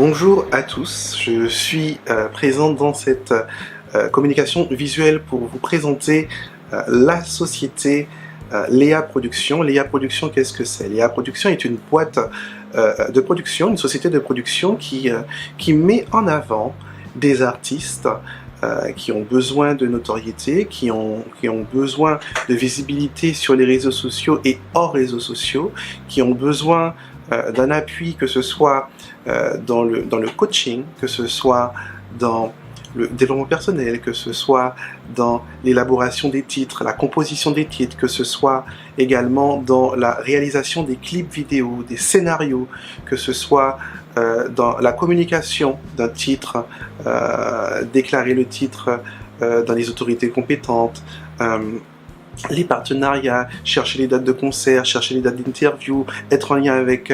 Bonjour à tous, je suis présent dans cette communication visuelle pour vous présenter la société Léa Productions. Léa Productions, qu'est-ce que c'est? Léa Productions est une boîte de production, une société de production qui met en avant des artistes qui ont besoin de notoriété, qui ont besoin de visibilité sur les réseaux sociaux et hors réseaux sociaux, qui ont besoin d'un appui, que ce soit dans le coaching, que ce soit dans le développement personnel, que ce soit dans l'élaboration des titres, la composition des titres, que ce soit également dans la réalisation des clips vidéo, des scénarios, que ce soit dans la communication d'un titre, déclarer le titre dans les autorités compétentes, les partenariats, chercher les dates de concert, chercher les dates d'interview, être en lien avec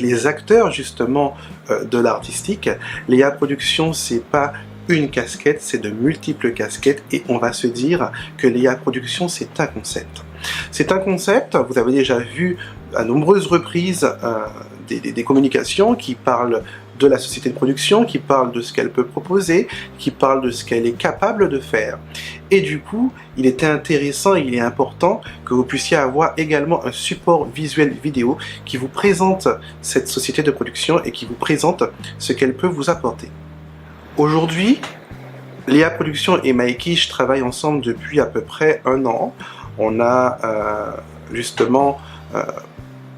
les acteurs justement de l'artistique. Léa Productions, c'est pas une casquette, c'est de multiples casquettes et on va se dire que Léa Productions, c'est un concept. C'est un concept, vous avez déjà vu à nombreuses reprises des communications qui parlent de la société de production, qui parle de ce qu'elle peut proposer, qui parle de ce qu'elle est capable de faire. Et du coup, il était intéressant et il est important que vous puissiez avoir également un support visuel vidéo qui vous présente cette société de production et qui vous présente ce qu'elle peut vous apporter. Aujourd'hui, Léa Productions et Maikish travaillent ensemble depuis à peu près 1 an. On a justement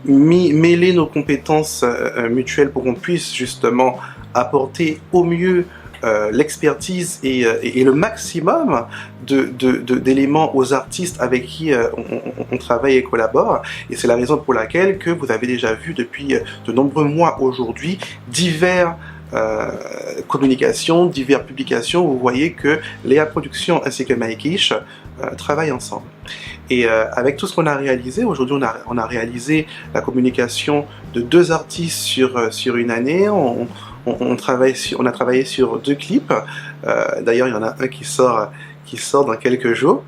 mêler nos compétences mutuelles pour qu'on puisse justement apporter au mieux l'expertise et le maximum d'éléments aux artistes avec qui on travaille et collabore. Et c'est la raison pour laquelle que vous avez déjà vu depuis de nombreux mois aujourd'hui divers communications, diverses publications, vous voyez que Léa Productions ainsi que Maikish travaillent ensemble. Et avec tout ce qu'on a réalisé, aujourd'hui on a réalisé la communication de 2 artistes sur une année, on a travaillé sur 2 clips, d'ailleurs il y en a un qui sort dans quelques jours,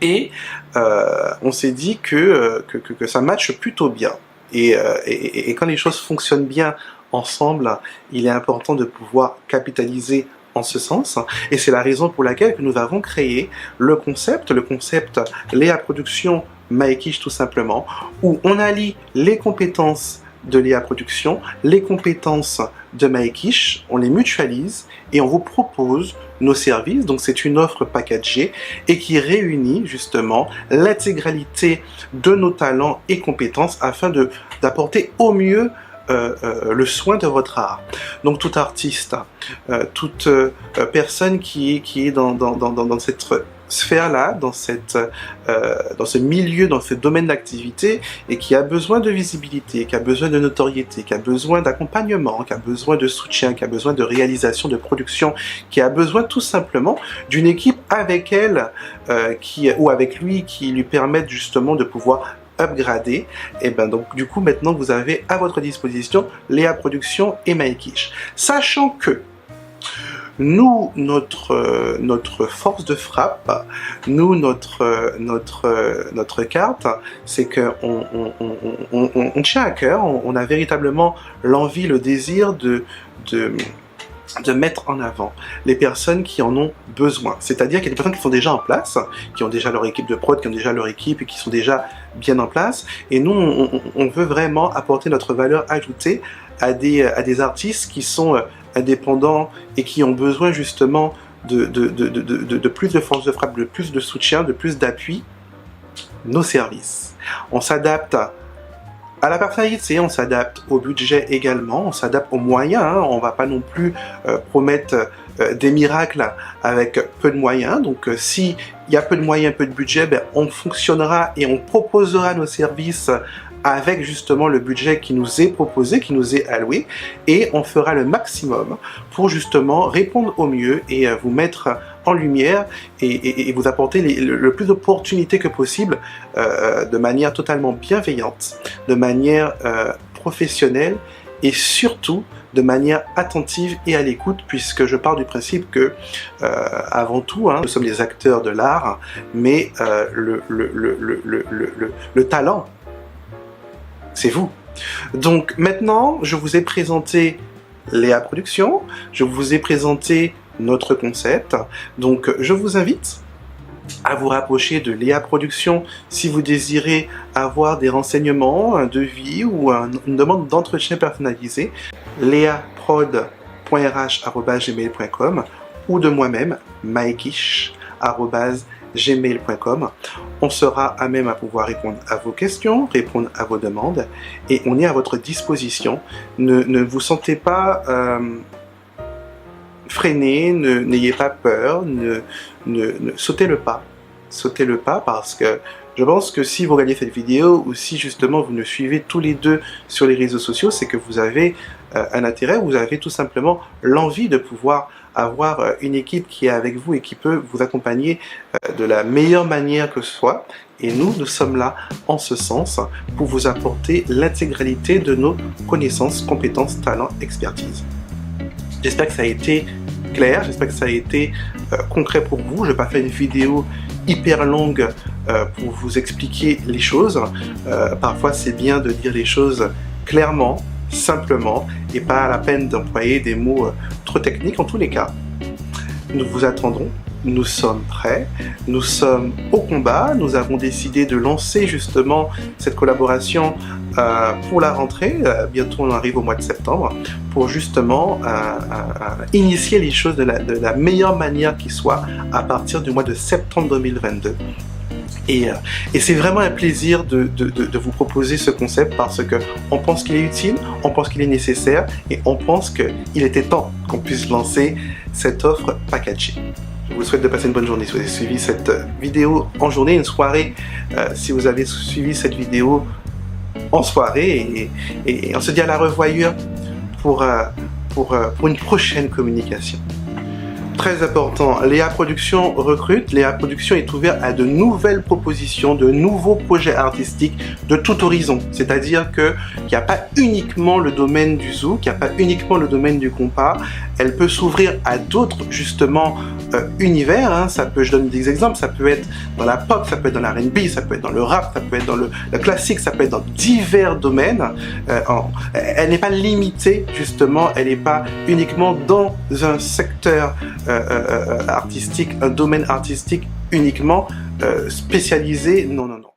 et on s'est dit que ça matche plutôt bien. Et quand les choses fonctionnent bien ensemble, il est important de pouvoir capitaliser en ce sens, et c'est la raison pour laquelle nous avons créé le concept Léa Productions Maikish tout simplement, où on allie les compétences de Léa Productions, les compétences de Maikish, on les mutualise et on vous propose nos services. Donc c'est une offre packagée et qui réunit justement l'intégralité de nos talents et compétences afin d'apporter au mieux le soin de votre art. Donc tout artiste, toute personne qui est dans cette sphère-là, dans ce milieu, dans ce domaine d'activité et qui a besoin de visibilité, qui a besoin de notoriété, qui a besoin d'accompagnement, qui a besoin de soutien, qui a besoin de réalisation, de production, qui a besoin tout simplement d'une équipe avec elle ou avec lui qui lui permette justement de pouvoir upgrader, et ben donc du coup maintenant vous avez à votre disposition Léa Productions et Maikish. Sachant que nous, notre force de frappe, nous, notre carte, c'est qu'on tient à cœur, on a véritablement l'envie, le désir de mettre en avant les personnes qui en ont besoin. C'est-à-dire qu'il y a des personnes qui sont déjà en place, qui ont déjà leur équipe de prod, qui ont déjà leur équipe et qui sont déjà bien en place. Et nous, on veut vraiment apporter notre valeur ajoutée à des artistes qui sont indépendants et qui ont besoin justement de plus de force de frappe, de plus de soutien, de plus d'appui. Nos services. On s'adapte à la personnalité, on s'adapte au budget également, on s'adapte aux moyens, hein. On ne va pas non plus promettre des miracles avec peu de moyens. Donc s'il y a peu de moyens, peu de budget, ben, on fonctionnera et on proposera nos services avec justement le budget qui nous est proposé, qui nous est alloué, et on fera le maximum pour justement répondre au mieux et vous mettre en lumière et vous apporter le plus d'opportunités que possible de manière totalement bienveillante, de manière professionnelle et surtout de manière attentive et à l'écoute, puisque je pars du principe que avant tout, hein, nous sommes les acteurs de l'art, mais le talent, c'est vous. Donc maintenant, je vous ai présenté Léa Productions. Je vous ai présenté notre concept. Donc, je vous invite à vous rapprocher de Léa Productions si vous désirez avoir des renseignements, un devis ou une demande d'entretien personnalisé. leaprod.rh@gmail.com ou de moi-même, maekish@gmail.com. On sera à même à pouvoir répondre à vos questions, répondre à vos demandes, et on est à votre disposition. Ne vous sentez pas freiné, n'ayez pas peur, sautez le pas. Sautez le pas, parce que je pense que si vous regardez cette vidéo, ou si justement vous nous suivez tous les deux sur les réseaux sociaux, c'est que vous avez un intérêt, vous avez tout simplement l'envie de pouvoir avoir une équipe qui est avec vous et qui peut vous accompagner de la meilleure manière que ce soit. Et nous sommes là en ce sens pour vous apporter l'intégralité de nos connaissances, compétences, talents, expertise. J'espère que ça a été clair, j'espère que ça a été concret pour vous. Je vais pas faire une vidéo hyper longue pour vous expliquer les choses. Parfois, c'est bien de dire les choses clairement, simplement, et pas à la peine d'employer des mots trop techniques. En tous les cas, nous vous attendons. Nous sommes prêts, nous sommes au combat, nous avons décidé de lancer justement cette collaboration pour la rentrée, bientôt on arrive au mois de septembre, pour justement initier les choses de la meilleure manière qui soit à partir du mois de septembre 2022. Et c'est vraiment un plaisir de vous proposer ce concept, parce que on pense qu'il est utile, on pense qu'il est nécessaire, et on pense qu'il était temps qu'on puisse lancer cette offre packagée. Je vous souhaite de passer une bonne journée si vous avez suivi cette vidéo en journée, une soirée si vous avez suivi cette vidéo en soirée, et on se dit à la revoyure pour une prochaine communication. Très important, Léa Productions recrute. Léa Productions est ouvert à de nouvelles propositions, de nouveaux projets artistiques de tout horizon. C'est-à-dire qu'il n'y a pas uniquement le domaine du zouk, il n'y a pas uniquement le domaine du compas. Elle peut s'ouvrir à d'autres, justement, univers. Hein. Ça peut, je donne des exemples, ça peut être dans la pop, ça peut être dans la R&B, ça peut être dans le rap, ça peut être dans le classique, ça peut être dans divers domaines. Elle n'est pas limitée, justement, elle n'est pas uniquement dans un secteur artistique, un domaine artistique uniquement spécialisé. Non, non, non.